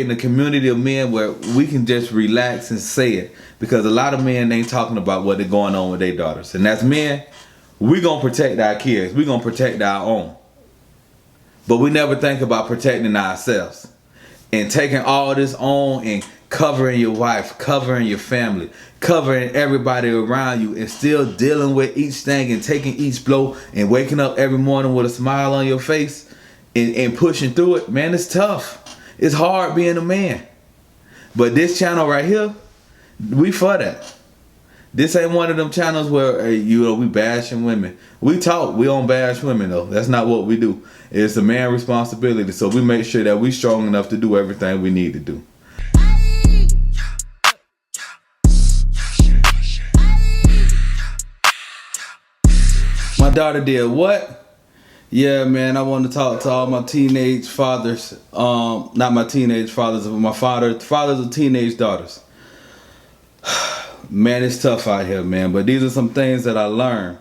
in the community of men where we can just relax and say it, because a lot of men ain't talking about what they're going on with their daughters. And as men, we gonna protect our kids. We gonna protect our own. But we never think about protecting ourselves and taking all this on and covering your wife, covering your family, covering everybody around you, and still dealing with each thing and taking each blow and waking up every morning with a smile on your face and pushing through it. Man, it's tough. It's hard being a man. But this channel right here, we for that. This ain't one of them channels where we bashing women. We talk, we don't bash women though. That's not what we do. It's a man responsibility. So we make sure that we strong enough to do everything we need to do. My daughter did what? Yeah, man, I want to talk to all my teenage fathers. Not my teenage fathers, but my fathers of teenage daughters. Man, it's tough out here, man. But these are some things that I learned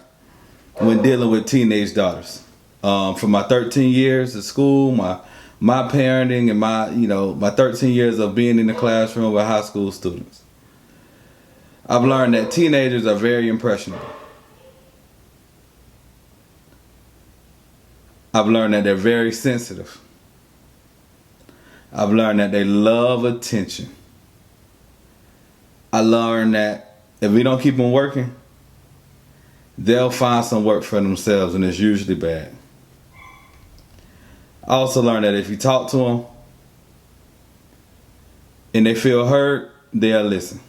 when dealing with teenage daughters. From my 13 years of school, my parenting, and my 13 years of being in the classroom with high school students. I've learned that teenagers are very impressionable. I've learned that they're very sensitive. I've learned that they love attention. I learned that if we don't keep them working, they'll find some work for themselves, and it's usually bad. I also learned that if you talk to them and they feel heard, they'll listen.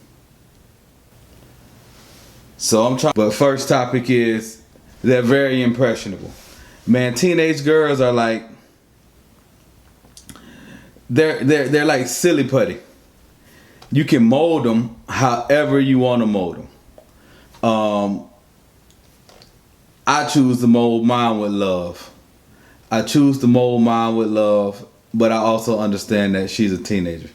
So I'm trying. But first topic is they're very impressionable. Man, teenage girls are like they're like silly putty. You can mold them however you want to mold them. I choose to mold mine with love. I choose to mold mine with love, but I also understand that she's a teenager.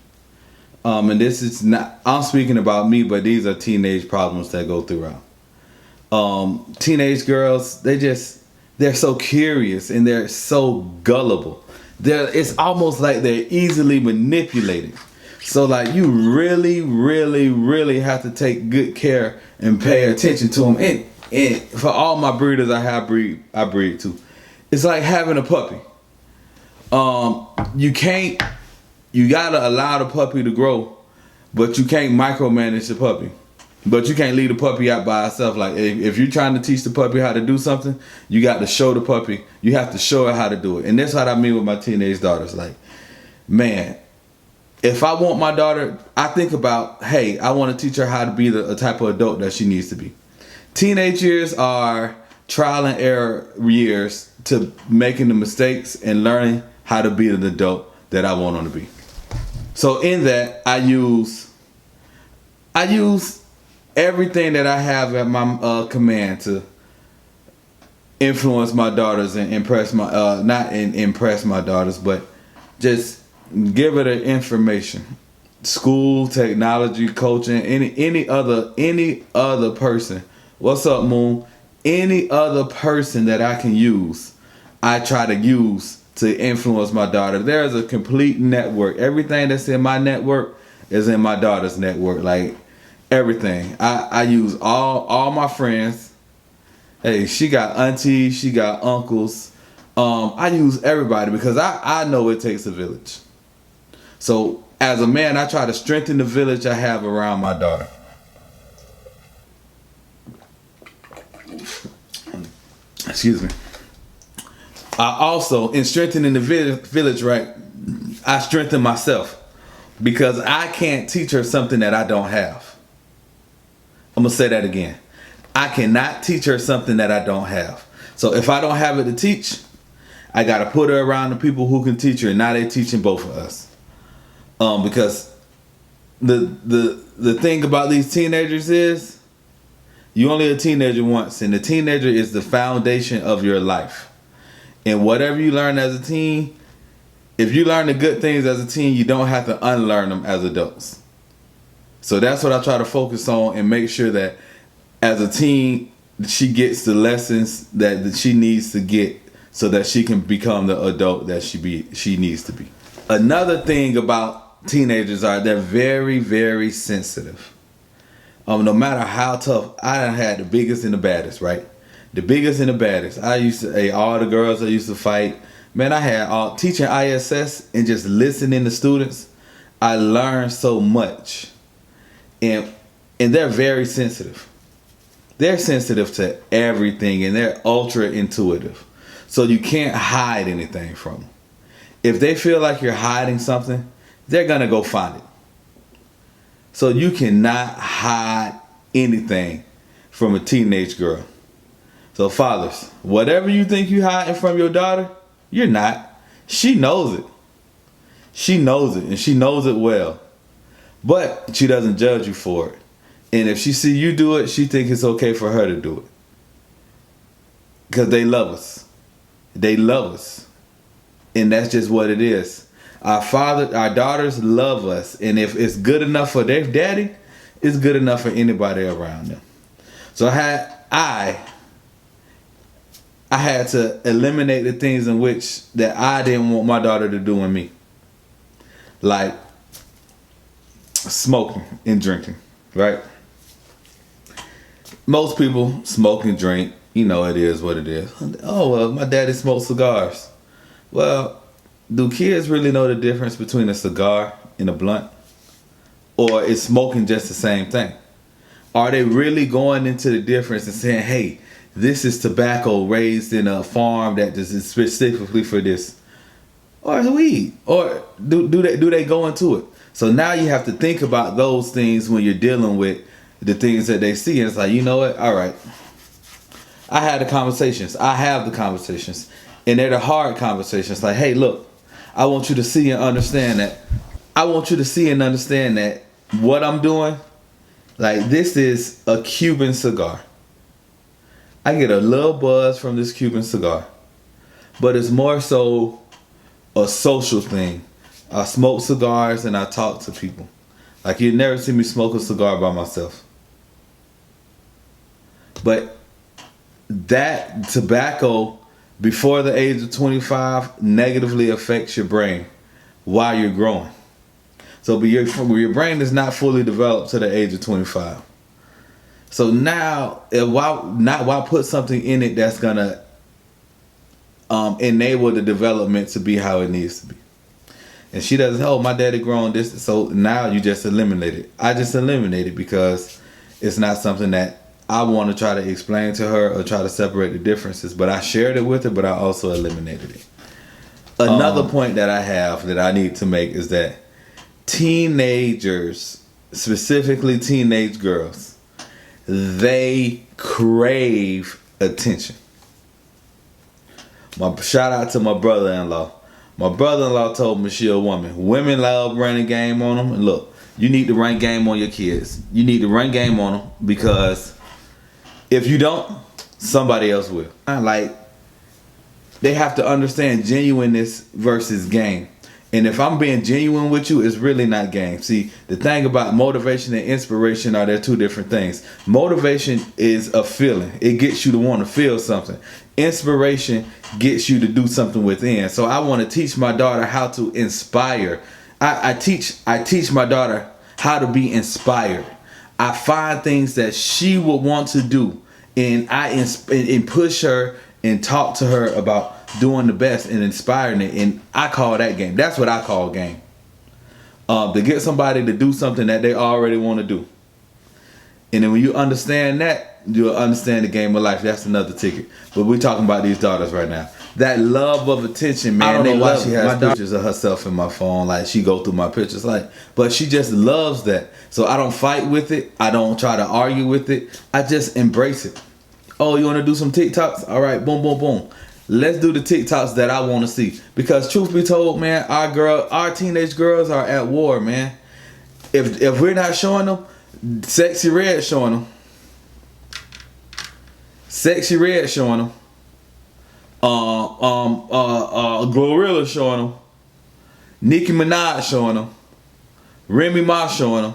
And this is not, I'm speaking about me, but these are teenage problems that go throughout. Teenage girls, they're so curious and they're so gullible. It's almost like they're easily manipulated. So like you really, really, really have to take good care and pay attention to them. And for all my breeders I breed to. It's like having a puppy. You gotta allow the puppy to grow, but you can't micromanage the puppy. But you can't leave the puppy out by itself. Like if you're trying to teach the puppy how to do something, you got to show the puppy. You have to show her how to do it. And that's what I mean with my teenage daughters. Like, man, if I want my daughter, I think about, hey, I want to teach her how to be the type of adult that she needs to be. Teenage years are trial and error years to making the mistakes and learning how to be the adult that I want them to be. So in that, I use everything that I have at my command to influence my daughters and impress impress my daughters, but just give her the information. School, technology, coaching, any other person. What's up, Moon? Any other person that I can use, I try to use to influence my daughter. There is a complete network. Everything that's in my network is in my daughter's network. Like everything. I use all my friends. Hey, she got aunties, she got uncles. I use everybody because I know it takes a village. So as a man, I try to strengthen the village I have around my daughter. Excuse me. I also, in strengthening the village, right, I strengthen myself because I can't teach her something that I don't have. I'm going to say that again. I cannot teach her something that I don't have. So if I don't have it to teach, I got to put her around the people who can teach her, and now they're teaching both of us. Because the thing about these teenagers is you only a teenager once, and the teenager is the foundation of your life. And whatever you learn as a teen, if you learn the good things as a teen, you don't have to unlearn them as adults. So that's what I try to focus on and make sure that as a teen, she gets the lessons that she needs to get so that she can become the adult that she needs to be. Another thing about teenagers are, they're very, very sensitive. No matter how tough, I done had the biggest and the baddest, right? The biggest and the baddest. I used to, all the girls I used to fight. Man, I had all teaching ISS and just listening to students. I learned so much, and they're very sensitive. They're sensitive to everything, and they're ultra intuitive. So you can't hide anything from them. If they feel like you're hiding something, they're gonna go find it. So you cannot hide anything from a teenage girl. So fathers, whatever you think you're hiding from your daughter, you're not. She knows it. She knows it, and she knows it well. But she doesn't judge you for it. And if she see you do it, she think it's okay for her to do it. Because they love us. They love us. And that's just what it is. Our daughters love us. And if it's good enough for their daddy, it's good enough for anybody around them. So I had to eliminate the things in which that I didn't want my daughter to do in me. Like smoking and drinking, right? Most people smoke and drink. You know, it is what it is. Oh, well, my daddy smoked cigars. Well, do kids really know the difference between a cigar and a blunt? Or is smoking just the same thing? Are they really going into the difference and saying, hey, this is tobacco raised in a farm that is specifically for this? Or is it weed? Or do they go into it? So now you have to think about those things when you're dealing with the things that they see. And it's like, you know what? All right. I had the conversations. I have the conversations. And they're the hard conversations. Like, hey, look, I want you to see and understand that. I want you to see and understand that what I'm doing, like this is a Cuban cigar. I get a little buzz from this Cuban cigar. But it's more so a social thing. I smoke cigars and I talk to people. Like you'd never see me smoke a cigar by myself. But that tobacco before the age of 25 negatively affects your brain while you're growing. So your brain is not fully developed to the age of 25. So now, why put something in it that's gonna enable the development to be how it needs to be? And she doesn't. Oh, my daddy grown this. So now you just eliminate it. I just eliminate it because it's not something that I want to try to explain to her or try to separate the differences. But I shared it with her, but I also eliminated it. Another point that I have that I need to make is that teenagers, specifically teenage girls, they crave attention. Shout out to my brother-in-law. My brother-in-law told me she a woman. Women love running game on them. And look, you need to run game on your kids. You need to run game on them because if you don't, somebody else will. Like, they have to understand genuineness versus game. And if I'm being genuine with you, it's really not game. See, the thing about motivation and inspiration are they're two different things. Motivation is a feeling. It gets you to want to feel something. Inspiration gets you to do something within. So I want to teach my daughter how to inspire. I teach my daughter how to be inspired. I find things that she would want to do, and and push her and talk to her about doing the best and inspiring it. And I call that game. That's what I call game. To get somebody to do something that they already want to do. And then when you understand that, you'll understand the game of life. That's another ticket. But we're talking about these daughters right now. That love of attention, man. I don't know why she has pictures of herself in my phone. Like, she go through my pictures. Like, but she just loves that. So I don't fight with it. I don't try to argue with it. I just embrace it. Oh, you want to do some TikToks? All right, boom, boom, boom. Let's do the TikToks that I want to see. Because truth be told, man, our teenage girls are at war, man. If we're not showing them, Sexy Red showing them. Sexy Red showing them. Glorilla showing them. Nicki Minaj showing them. Remy Ma showing them.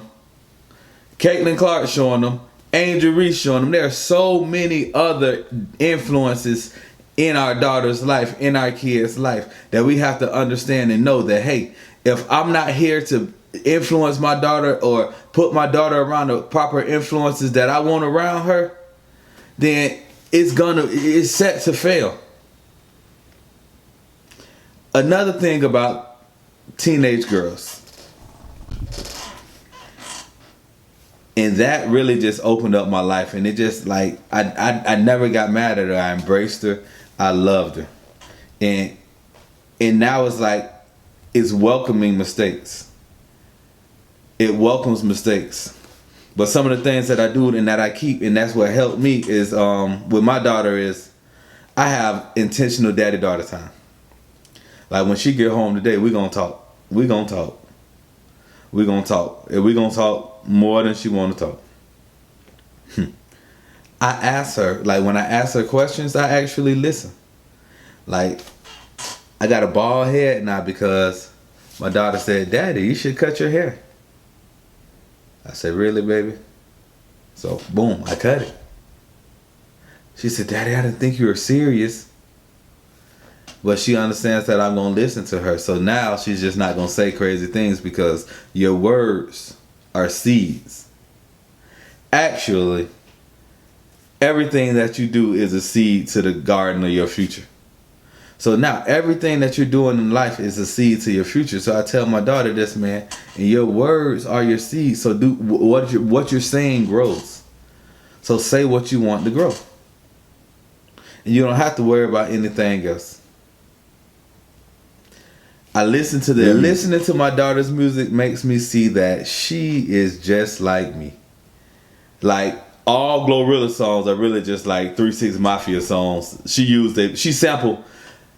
Caitlin Clark showing them. Angel Reese showing them. There are so many other influences in our daughter's life, in our kids' life, that we have to understand and know that, hey, if I'm not here to influence my daughter or put my daughter around the proper influences that I want around her, then it's set to fail. Another thing about teenage girls, and that really just opened up my life, and it just like I never got mad at her. I embraced her. I loved her. And now it's like it's welcoming mistakes. It welcomes mistakes. But some of the things that I do and that I keep, and that's what helped me, is with my daughter is I have intentional daddy-daughter time. Like when she get home today, we gonna talk. We gonna talk. We gonna talk. And we gonna talk more than she wanna talk. I ask her, like when I ask her questions, I actually listen. Like, I got a bald head now because my daughter said, "Daddy, you should cut your hair." I said, "Really, baby?" So, boom, I cut it. She said, "Daddy, I didn't think you were serious." But she understands that I'm going to listen to her. So now she's just not going to say crazy things because your words are seeds. Actually, everything that you do is a seed to the garden of your future. So now everything that you're doing in life is a seed to your future. So I tell my daughter this, man, and your words are your seeds. So do what you're saying grows. So say what you want to grow. And you don't have to worry about anything else. Listening to my daughter's music makes me see that she is just like me. Like all Glorilla songs are really just like 3 6 Mafia songs. She sampled.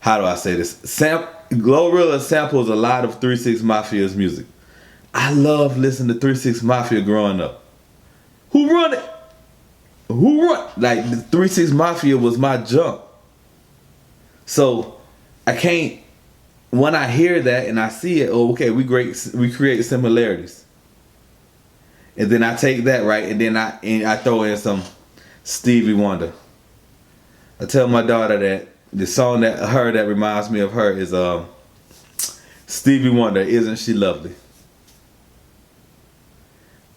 How do I say this? Glorilla samples a lot of 3 6 Mafia's music. I love listening to 3 6 Mafia growing up. Who run it? Like the 3 6 Mafia was my junk. So I can't. When I hear that and I see it, oh, okay, we create similarities. And then I take that, right, and then I throw in some Stevie Wonder. I tell my daughter that the song that reminds me of her is Stevie Wonder, "Isn't She Lovely?"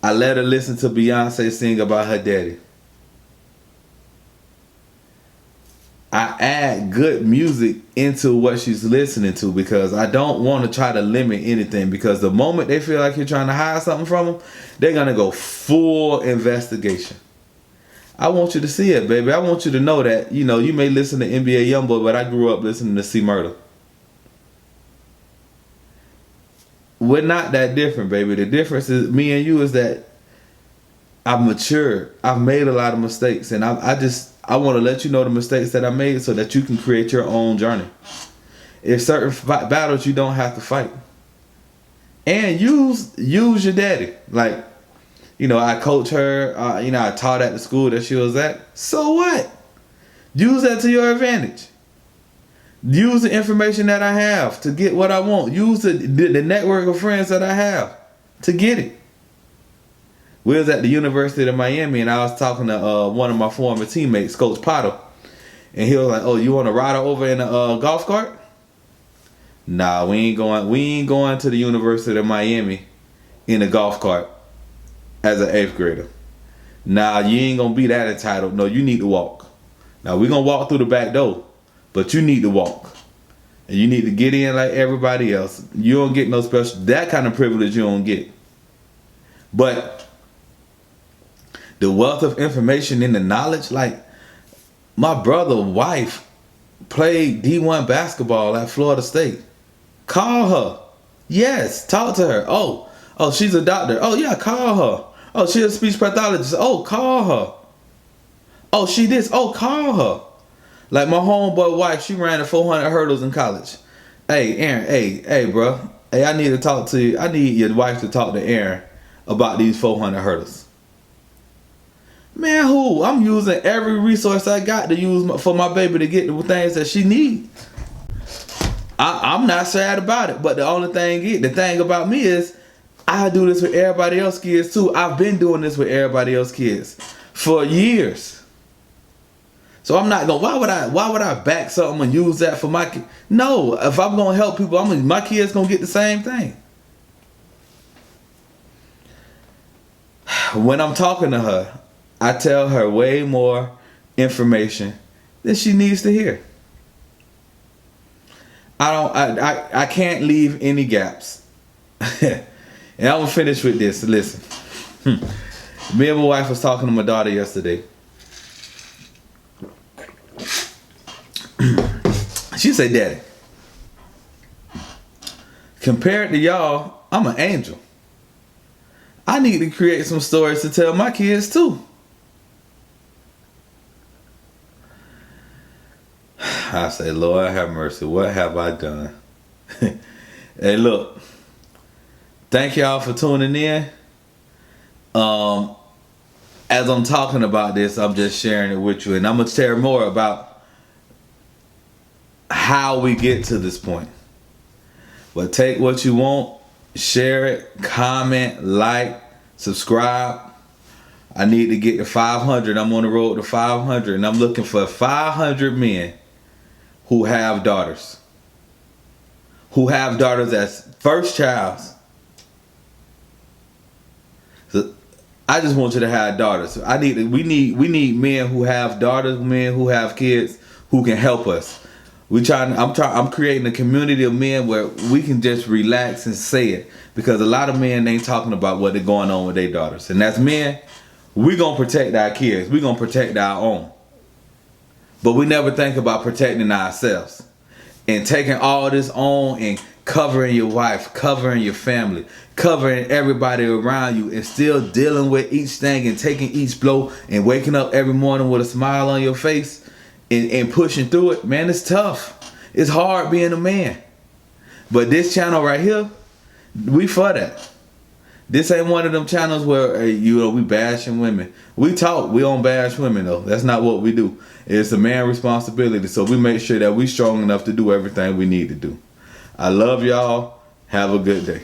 I let her listen to Beyonce sing about her daddy. I add good music into what she's listening to because I don't want to try to limit anything, because the moment they feel like you're trying to hide something from them, they're going to go full investigation. I want you to see it, baby. I want you to know that, you may listen to NBA Youngboy, but I grew up listening to C Murder. We're not that different, baby. The difference is me and you is that I've matured. I've made a lot of mistakes, and I want to let you know the mistakes that I made so that you can create your own journey. If certain battles you don't have to fight, and use your daddy. Like, I coach her. I taught at the school that she was at. So what? Use that to your advantage. Use the information that I have to get what I want. Use the network of friends that I have to get it. We was at the University of Miami, and I was talking to one of my former teammates, Coach Potter, and he was like, "Oh, you want to ride over in a golf cart?" Nah, we ain't going to the University of Miami in a golf cart as an 8th grader. Nah, you ain't gonna be that entitled. No, you need to walk. Now we're gonna walk through the back door, but you need to walk, and you need to get in like everybody else. You don't get no special that kind of privilege. You don't get, but the wealth of information and the knowledge, like my brother's wife played D1 basketball at Florida State. Call her. Yes, talk to her. Oh, she's a doctor. Oh yeah, call her. Oh, she's a speech pathologist. Oh, call her. Oh, she this. Oh, call her. Like my homeboy wife, she ran the 400 hurdles in college. Hey, Aaron. Hey, bro. Hey, I need to talk to you. I need your wife to talk to Aaron about these 400 hurdles. Man, I'm using every resource I got to use for my baby to get the things that she needs. I'm not sad about it, but the thing about me is I do this with everybody else's kids too. I've been doing this with everybody else's kids for years. So I'm not gonna. Why would I back something and use that for my kid? No, if I'm gonna help people, my kids gonna get the same thing. when I'm talking to her, I tell her way more information than she needs to hear. I can't leave any gaps. And I'm gonna finish with this. Listen. Me and my wife was talking to my daughter yesterday. She said, "Daddy, compared to y'all, I'm an angel. I need to create some stories to tell my kids too." I say, "Lord have mercy, what have I done?" Hey, look, thank y'all for tuning in. As I'm talking about this, I'm just sharing it with you, and I'm gonna share more about how we get to this point. But take what you want, share it, comment, like, subscribe. I need to get to 500. I'm on the road to 500, and I'm looking for 500 men who have daughters. Who have daughters as first childs. So I just want you to have daughters. We need men who have daughters, men who have kids who can help us. I'm creating a community of men where we can just relax and say it, because a lot of men ain't talking about what they're going on with their daughters. And as men, we gonna protect our kids. We gonna protect our own. But we never think about protecting ourselves and taking all this on and covering your wife, covering your family, covering everybody around you, and still dealing with each thing and taking each blow and waking up every morning with a smile on your face and pushing through it. Man, it's tough. It's hard being a man. But this channel right here, we for that. This ain't one of them channels where we bashing women. We talk, we don't bash women though. That's not what we do. It's a man responsibility. So we make sure that we strong enough to do everything we need to do. I love y'all. Have a good day.